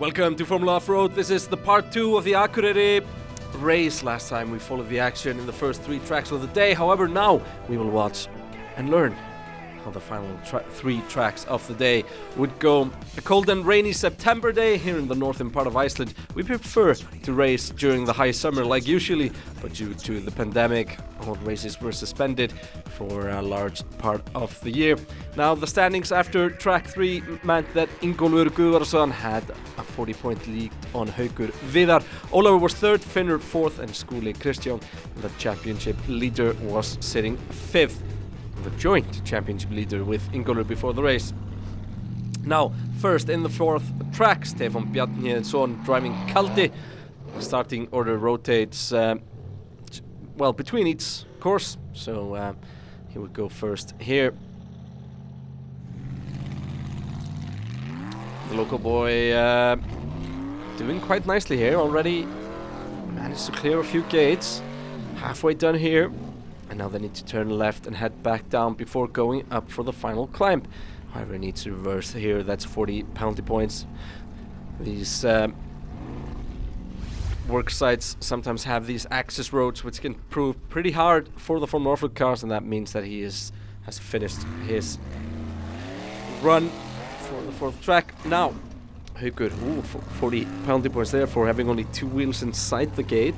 Welcome to Formula Offroad. This is the part 2 of the Akureyri race. Last time we followed the action in the first 3 tracks of the day. However, now we will watch and learn how the final 3 tracks of the day would go. A cold and rainy September day here in the northern part of Iceland. We prefer to race during the high summer like usually, but due to the pandemic, all races were suspended for a large part of the year. Now the standings after track 3 meant that Ingólfur Guðvarsson had a 40-point lead on Haukur Viðar. Ólafur was 3rd, Finnur 4th, and Skúli Kristján, the championship leader, was sitting 5th. The joint championship leader with Ingólfur before the race. Now, first in the 4th track, Stefán Bjarnhéðinsson driving Kaldi. Starting order rotates between each course, so he would go first here. The local boy doing quite nicely here already. Managed to clear a few gates. Halfway done here. And now they need to turn left and head back down before going up for the final climb. However, he needs to reverse here. That's 40 penalty points. These work sites sometimes have these access roads, which can prove pretty hard for the Formula Offroad cars, and that means that he has finished his run for the 4th track. Now, Haukur, 40 penalty points there for having only 2 wheels inside the gate.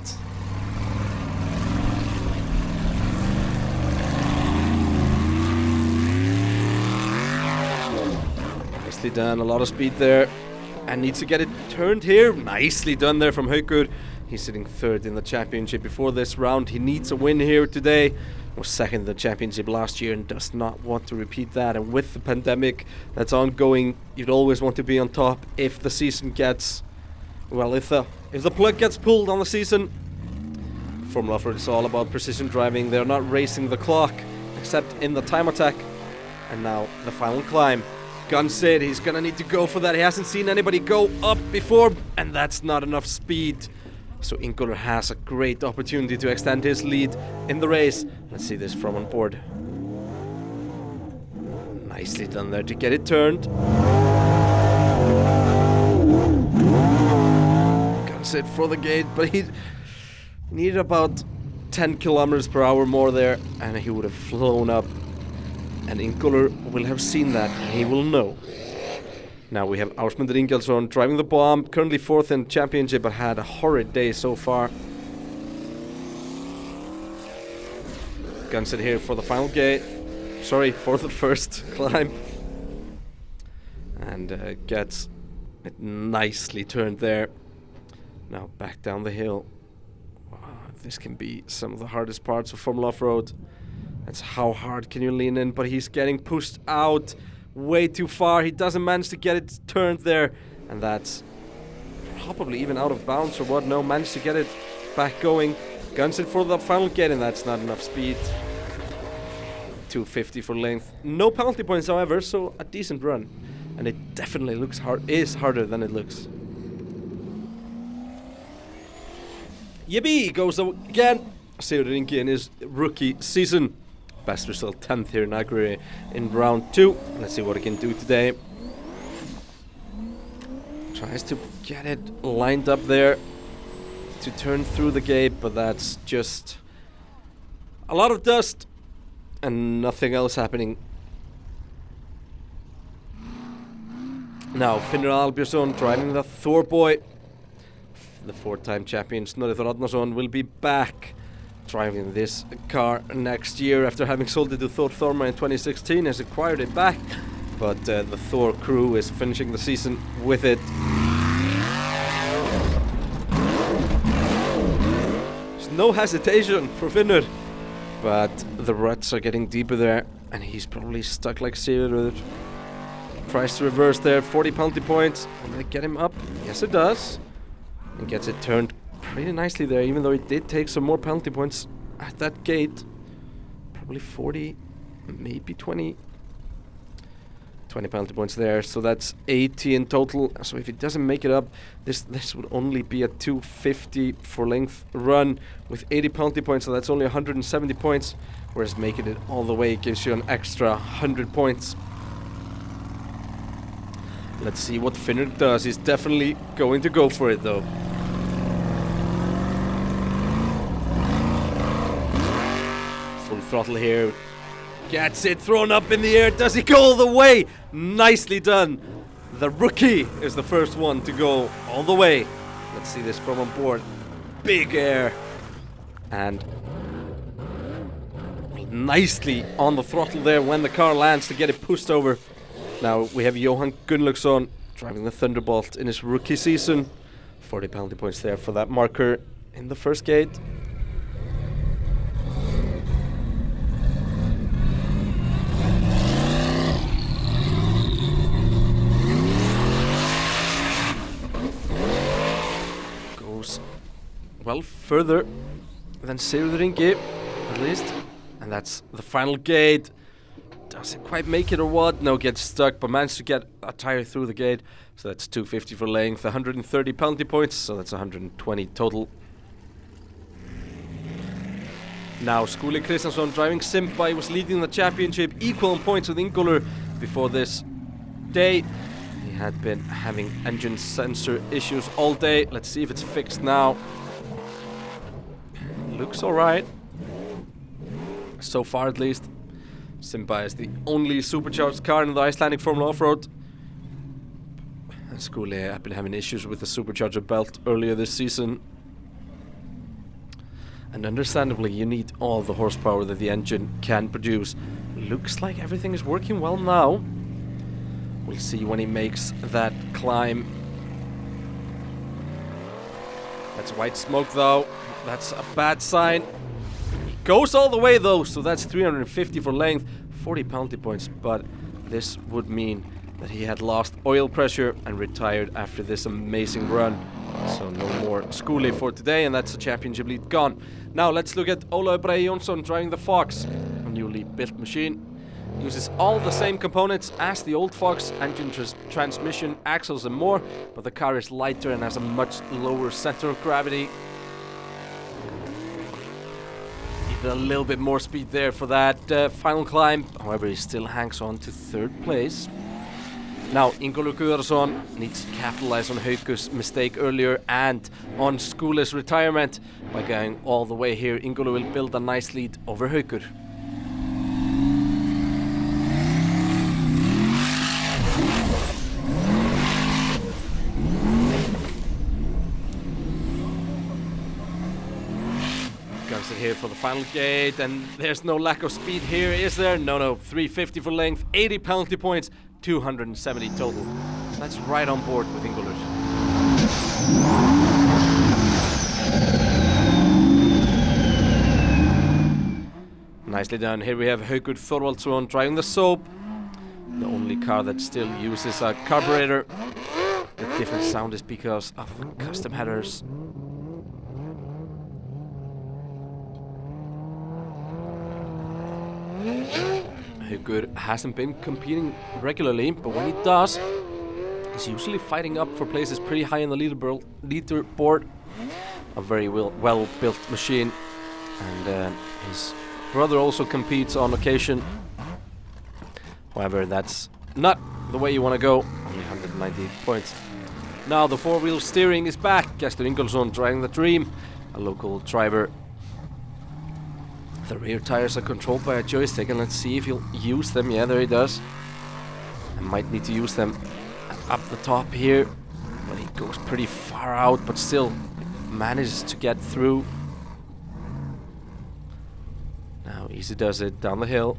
Done, a lot of speed there, and needs to get it turned here. Nicely done there from Haukur. He's sitting 3rd in the championship before this round. He needs a win here today. He was 2nd in the championship last year and does not want to repeat that. And with the pandemic that's ongoing, you'd always want to be on top if the season gets, well, if the plug gets pulled on the season. Formula Offroad is all about precision driving. They're not racing the clock except in the time attack. And now the final climb. Gunn said he's gonna need to go for that. He hasn't seen anybody go up before, and that's not enough speed. So Ingólfur has a great opportunity to extend his lead in the race. Let's see this from on board. Nicely done there to get it turned. Gunn said for the gate, but he needed about 10 kilometers per hour more there, and he would have flown up. And Ingólfur will have seen that, and he will know. Now we have Ásmundur Ingjaldsson driving the bomb, currently 4th in championship, but had a horrid day so far. Gunsett here for the final gate. Sorry, for the first climb. And gets it nicely turned there. Now back down the hill. Wow, this can be some of the hardest parts of Formula Offroad. That's how hard can you lean in, but he's getting pushed out way too far. He doesn't manage to get it turned there, and that's probably even out of bounds or what. No, managed to get it back going. Guns it for the final gate, and that's not enough speed. 250 for length. No penalty points, however, so a decent run. And it definitely looks is harder than it looks. Yippee goes again. Sigurður Ingi in his rookie season. Best result 10th here in Akureyri in round 2. Let's see what he can do today. Tries to get it lined up there to turn through the gate, but that's just a lot of dust and nothing else happening. Now Finnur Albjörnsson driving the Thor boy. The 4-time champion Snorri Þór Árnason will be back driving this car next year after having sold it to Thor Thorma in 2016. Has acquired it back, but the Thor crew is finishing the season with it. There's no hesitation for Finnur, but the ruts are getting deeper there, and he's probably stuck like Sigurður. Tries to reverse there, 40 penalty points. Will it get him up? Yes, it does. And gets it turned pretty nicely there, even though it did take some more penalty points at that gate. Probably 40, maybe 20 penalty points there, so that's 80 in total. So if it doesn't make it up, this would only be a 250 for length run with 80 penalty points, so that's only 170 points, whereas making it all the way gives you an extra 100 points. Let's see what Finner does. He's definitely going to go for it though. Full throttle here. Gets it thrown up in the air. Does he go all the way? Nicely done. The rookie is the first one to go all the way. Let's see this from on board. Big air. And nicely on the throttle there when the car lands to get it pushed over. Now we have Johan Gunnlaugsson driving the Thunderbolt in his rookie season. 40 penalty points there for that marker in the first gate. Goes well further than Sigurður at least. And that's the final gate. Doesn't quite make it or what? No, gets stuck, but managed to get a tire through the gate. So that's 250 for length, 130 penalty points, so that's 120 total. Now, Skúli Kristjánsson driving Simba. He was leading the championship, equal in points with Ingólfur before this day. He had been having engine sensor issues all day. Let's see if it's fixed now. Looks alright. So far at least. Simba is the only supercharged car in the Icelandic Formula Offroad. And Skúli had been having issues with the supercharger belt earlier this season. And understandably, you need all the horsepower that the engine can produce. Looks like everything is working well now. We'll see when he makes that climb. That's white smoke though. That's a bad sign. He goes all the way though, so that's 350 for length, 40 penalty points. But this would mean that he had lost oil pressure and retired after this amazing run. So no more Skúli for today, and that's the championship lead gone. Now let's look at Ólafur Bragi Jónsson driving the Fox, a newly built machine. Uses all the same components as the old Fox, engine, transmission, axles and more, but the car is lighter and has a much lower center of gravity. Needed a little bit more speed there for that final climb, however he still hangs on to third place. Now Ingólfur Guðarsson needs to capitalize on Haukur's mistake earlier and on Skúli's retirement. By going all the way here, Ingólfur will build a nice lead over Haukur. Comes in here for the final gate, and there's no lack of speed here, is there? No, 350 for length, 80 penalty points, 270 total. That's right on board with Ingólfur. Nicely done. Here we have Haukur Þorvaldsson driving the Soap, the only car that still uses a carburetor. The different sound is because of custom headers. Haukur hasn't been competing regularly, but when he does, he's usually fighting up for places pretty high in the leaderboard. A very well-built machine, and his brother also competes on occasion. However, that's not the way you want to go. Only 190 points. Now the four-wheel steering is back. Gestur Ingólfsson driving the Dream, a local driver. The rear tires are controlled by a joystick, and let's see if he'll use them. Yeah, there he does. I might need to use them up the top here, but he goes pretty far out, but still manages to get through. Now Easy does it down the hill,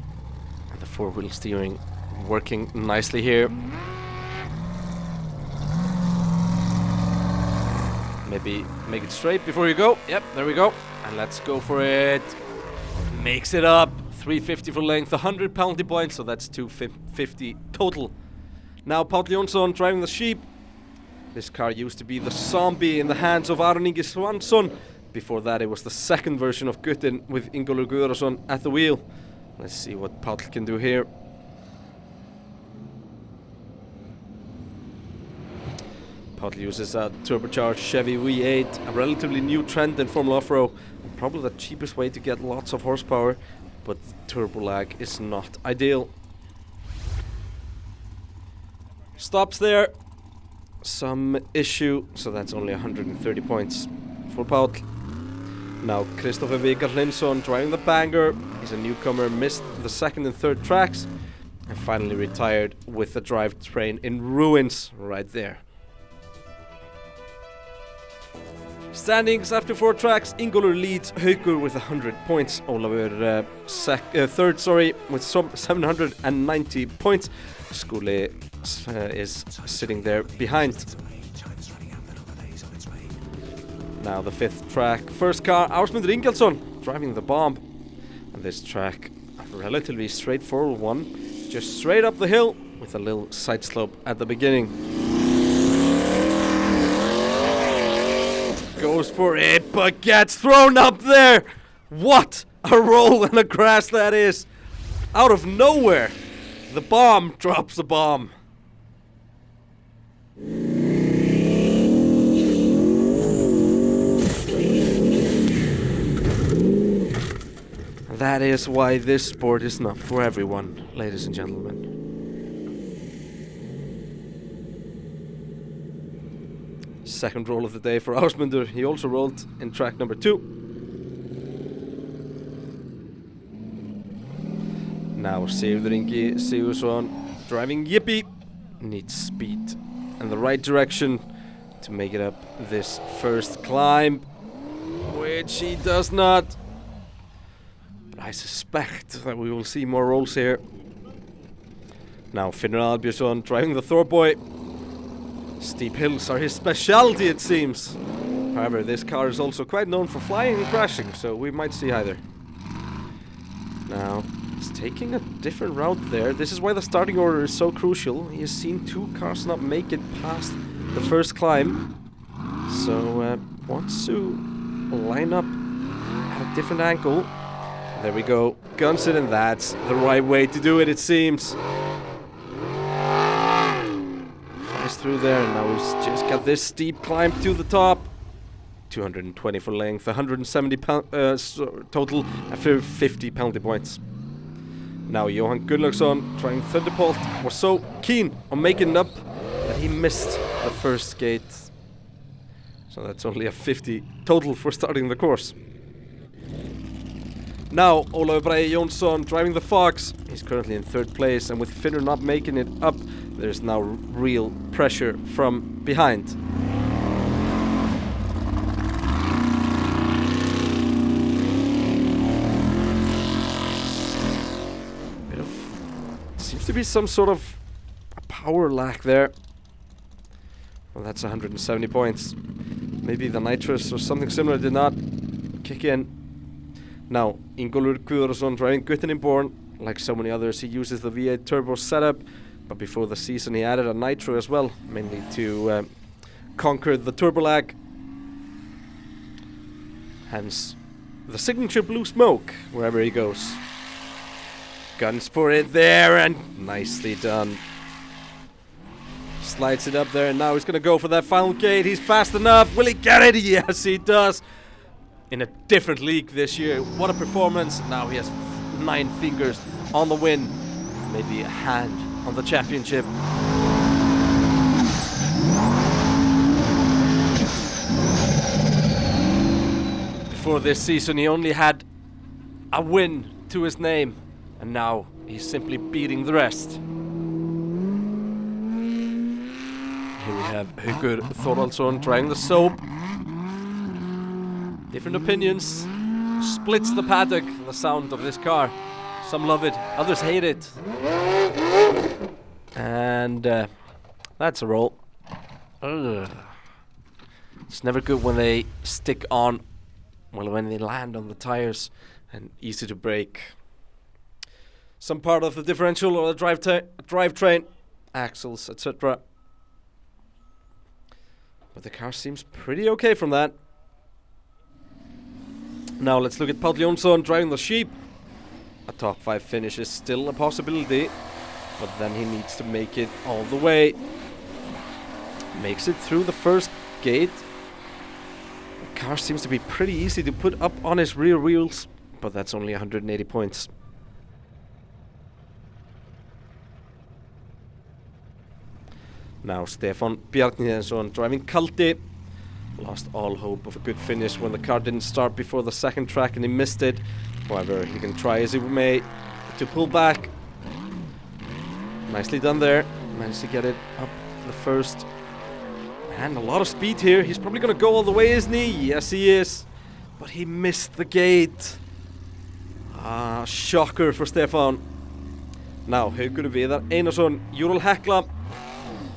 and the four-wheel steering working nicely here. Maybe make it straight before you go. Yep, there we go. And let's go for it. Makes it up, 350 for length, 100 penalty points, so that's 250 total. Now Páll Jónsson driving the Sheep. This car used to be the Zombie in the hands of Aron Ingi Svansson. Before that it was the second version of Gutten with Ingólfur Guðarsson at the wheel. Let's see what Páll can do here. Páll uses a turbocharged Chevy V8, a relatively new trend in Formula Offroad. Probably the cheapest way to get lots of horsepower, but turbo lag is not ideal. Stops there. some issue, so that's only 130 points for Paul. Now Kristoffer Vikar Hlinsson driving the banger. He's a newcomer, missed the second and third tracks, and finally retired with the drivetrain in ruins right there. Standings after 4 tracks, Ingólfur leads Haukur with 100 points, Ólafur third with 790 points. Skúli is sitting there behind. Now the 5th track, first car, Ásmundur Ingjaldsson driving the bomb. And this track, a relatively straightforward one, just straight up the hill with a little side slope at the beginning. Goes for it, but gets thrown up there. What a roll in the grass that is. Out of nowhere, the bomb drops the bomb. That is why this sport is not for everyone, ladies and gentlemen. Second roll of the day for Ásmundur. He also rolled in track number 2. Now Sigurður Ingi Sigurðsson driving Yippee needs speed and the right direction to make it up this first climb, which he does not. But I suspect that we will see more rolls here. Now Finnur Albjörnsson driving the Thorboy. Steep hills are his specialty, it seems. However, this car is also quite known for flying and crashing, so we might see either. Now, he's taking a different route there. This is why the starting order is so crucial. He has seen 2 cars not make it past the first climb, so wants to line up at a different angle. There we go, guns it, and that's the right way to do it, it seems. Through there, and now he's just got this steep climb to the top. 220 for length, 170 total after 50 penalty points. Now Johan Gunnlaugsson trying Thunderbolt was so keen on making it up that he missed the first gate. So that's only a 50 total for starting the course. Now Ólafur Bragi Jónsson driving the Fox. He's currently in 3rd place, and with Finnur not making it up, there's now real pressure from behind. Seems to be some sort of power lack there. Well, that's 170 points. Maybe the nitrous or something similar did not kick in. Now, Ingólfur Guðarsson driving Guttenborn. Like so many others, he uses the V8 turbo setup, but before the season he added a nitro as well, mainly to conquer the turbo lag. Hence, the signature blue smoke wherever he goes. Guns for it there, and nicely done. Slides it up there, and now he's gonna go for that final gate. He's fast enough. Will he get it? Yes, he does. In a different league this year. What a performance. Now he has 9 fingers on the win. Maybe a hand on the championship. Before this season he only had a win to his name, and now he's simply beating the rest. Here we have Haukur Þorvaldsson trying the soap. Different opinions. Splits the paddock, the sound of this car. Some love it, others hate it. And that's a roll. Ugh. It's never good when they stick on, well, when they land on the tires, and easy to break. Some part of the differential or the drivetrain, axles, etc. But the car seems pretty okay from that. Now let's look at Páll Jónsson driving the Sheep. A top 5 finish is still a possibility, but then he needs to make it all the way. Makes it through the first gate. The car seems to be pretty easy to put up on his rear wheels, but that's only 180 points. Now Stefán Bjarniðsson driving Kaldi. Lost all hope of a good finish when the car didn't start before the second track and he missed it. However, he can try as he may to pull back. Nicely done there. Managed to get it up the first. And a lot of speed here. He's probably going to go all the way, isn't he? Yes, he is. But he missed the gate. Shocker for Stefán. Now, Haukur Viðar Einarsson, Ural Hekla.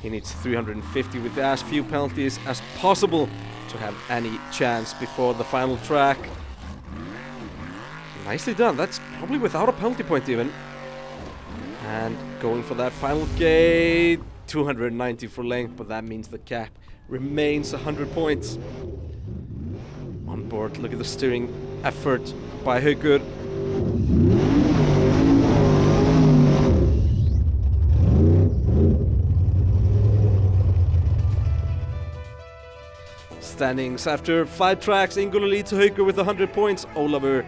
He needs 350 with as few penalties as possible to have any chance before the final track. Nicely done. That's probably without a penalty point even. And going for that final gate. 290 for length, but that means the cap remains 100 points. On board, look at the steering effort by Haukur. Standings after 5 tracks, Ingólfur leads Haukur with 100 points. Ólafur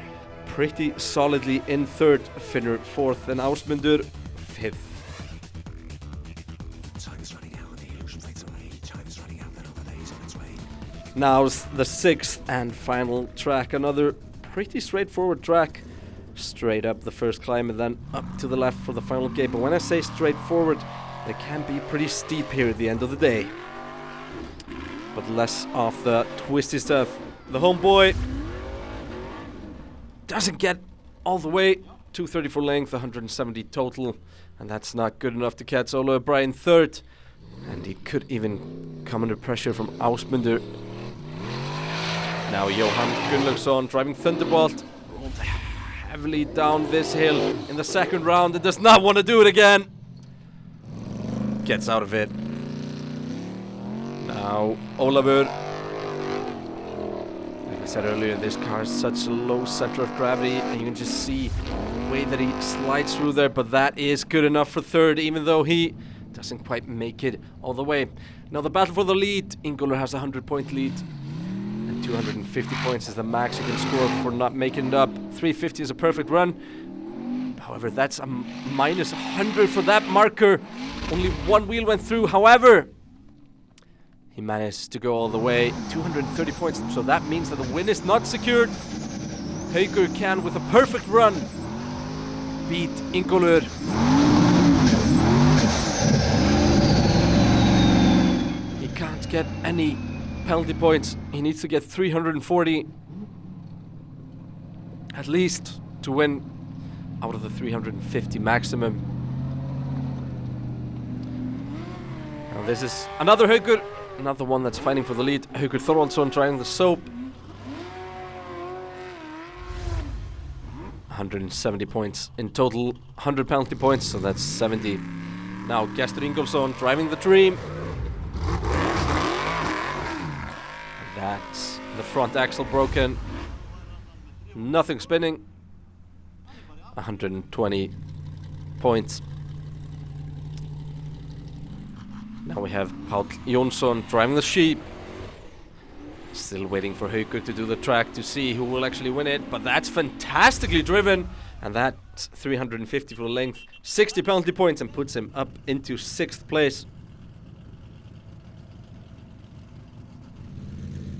pretty solidly in 3rd, Finnur 4th, and Ásmundur 5th. Now's the 6th and final track. Another pretty straightforward track. Straight up the first climb and then up to the left for the final gate. But when I say straightforward, they can be pretty steep here at the end of the day. But less of the twisty stuff. The homeboy doesn't get all the way. 234 length, 170 total. And that's not good enough to catch Ólafur Bragi 3rd. And he could even come under pressure from Ásmundur. Now Jóhann Gunnlaugsson driving Thunderbolt. Rolled heavily down this hill in the 2nd round and does not want to do it again. Gets out of it. Now Ólafur. Like I said earlier, this car is such a low center of gravity and you can just see the way that he slides through there, but that is good enough for 3rd, even though he doesn't quite make it all the way. Now the battle for the lead. Ingólfur has a 100-point lead. 250 points is the max you can score for not making it up. 350 is a perfect run. However, that's a minus 100 for that marker. Only one wheel went through. However, he managed to go all the way. 230 points. So that means that the win is not secured. Haukur can, with a perfect run, beat Ingólfur. He can't get any penalty points. He needs to get 340 at least to win out of the 350 maximum. Now this is another Haukur, another one that's fighting for the lead. Haukur Þorvaldsson trying the soap. 170 points in total, 100 penalty points, so that's 70. Now Gestur Ingólfsson driving the Dream. That's the front axle broken. Nothing spinning. 120 points. Now we have Páll Jónsson driving the Sheep. Still waiting for Haukur to do the track to see who will actually win it. But that's fantastically driven. And that's 350 for length. 60 penalty points and puts him up into 6th place.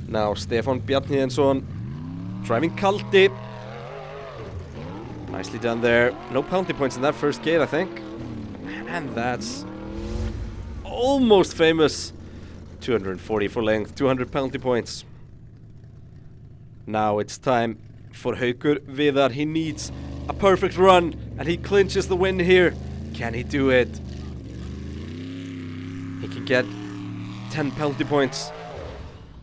Now Stefán Bjarniðsson driving Kaldi. Nicely done there. No penalty points in that first gate, I think. And that's almost famous. 240 for length, 200 penalty points. Now it's time for Haukur Viðar. He needs a perfect run and he clinches the win here. Can he do it? He can get 10 penalty points.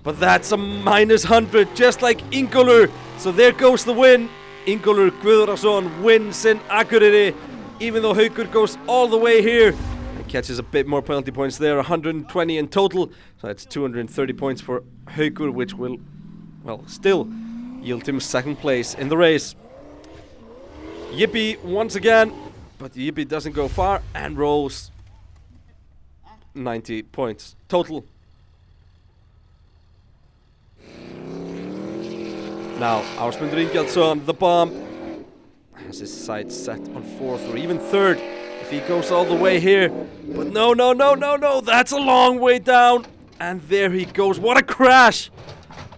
But that's a minus 100, just like Ingólfur. So there goes the win. Ingólfur Guðrason wins in Akureyri, even though Haukur goes all the way here and catches a bit more penalty points there, 120 in total. So that's 230 points for Haukur, which will, well, still yield him 2nd place in the race. Yippee once again, but Yippee doesn't go far and rolls 90 points total. Now, Ásmundur Ingjaldsson, the bomb. has his sights set on 4th or even 3rd if he goes all the way here. But no, that's a long way down. And there he goes. What a crash!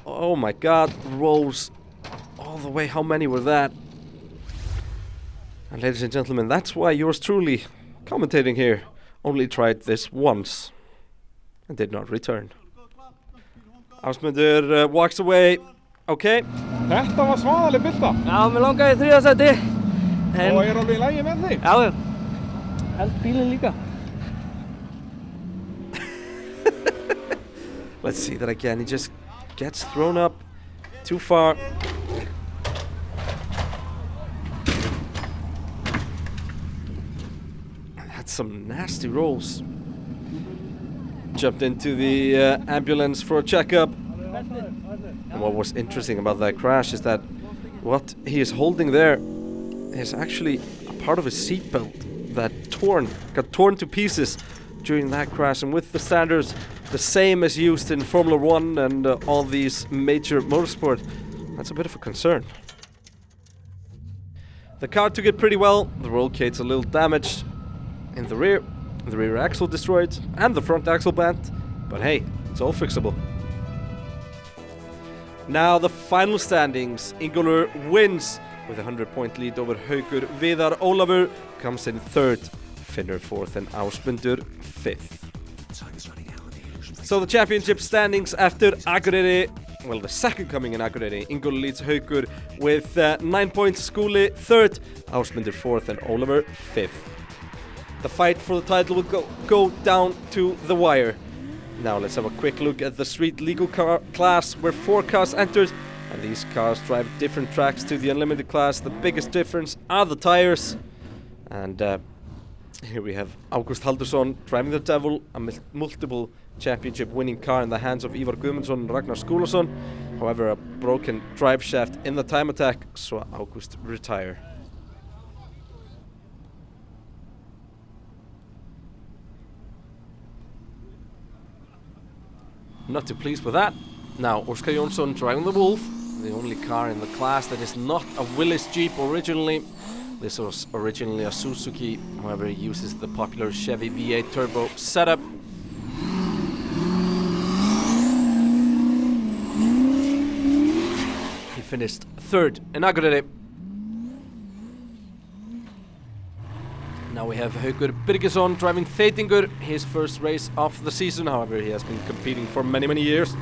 Oh my god, rolls all the way. How many were that? And ladies and gentlemen, that's why yours truly, commentating here, only tried this once and did not return. Ásmundur walks away. Okay. Þetta var svaðaleg bylta. Já, mér langaði í 3. sæti. Og alveg í lagi með þig? Já, held bílinn líka. Let's see that again. He just gets thrown up too far. That's some nasty rolls. Jumped into the ambulance for a checkup. And what was interesting about that crash is that what he is holding there is actually a part of his seatbelt that got torn to pieces during that crash. And with the standards the same as used in Formula 1 and all these major motorsport, that's a bit of a concern. The car took it pretty well. The roll cage's a little damaged in the rear axle destroyed, and the front axle bent. But hey, it's all fixable. Now the final standings. Ingólfur wins with a 100-point lead over Haukur. Viðar Ólafur comes in 3rd, Finnur 4th, and Ásmundur 5th. So the championship standings after Akureyri, well, the second coming in Akureyri. Ingólfur leads Haukur with 9 points, Skúli 3rd, Ásmundur 4th, and Ólafur 5th. The fight for the title will go down to the wire. Now let's have a quick look at the street legal car class where 4 cars entered, and these cars drive different tracks to the unlimited class. The biggest difference are the tires, and here we have Ágúst Haldursson driving the Devil, a multiple championship winning car in the hands of Ívar Guðmundsson and Ragnar Skúlason. However, a broken drive shaft in the time attack saw Ágúst retire. Not too pleased with that. Now Óskar Jónsson driving the Wolf, the only car in the class that is not a Willys Jeep originally. This was originally a Suzuki, however he uses the popular Chevy V8 turbo setup. He finished 3rd in Akureyri. Now we have Haukur Birgisson driving Þeytingur, his first race of the season. However, he has been competing for many years.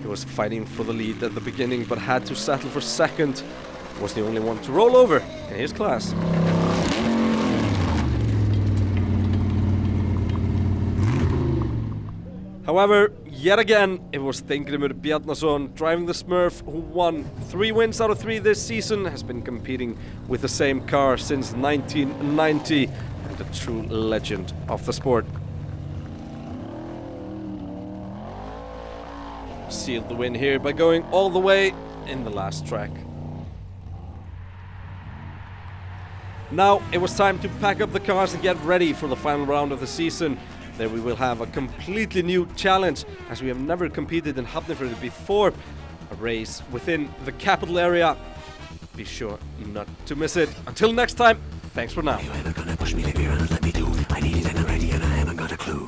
He was fighting for the lead at the beginning, but had to settle for 2nd. Was the only one to roll over in his class. However, yet again, it was Steingrímur Bjarnason driving the Smurf, who won 3 wins out of 3 this season, has been competing with the same car since 1990, and a true legend of the sport. Sealed the win here by going all the way in the last track. Now it was time to pack up the cars and get ready for the final round of the season. There we will have a completely new challenge, as we have never competed in Hafnarfjörður before. A race within the capital area. Be sure not to miss it. Until next time, thanks for now. Are you ever gonna push me, leave me around, let me do? I need it and I'm ready and I haven't got a clue.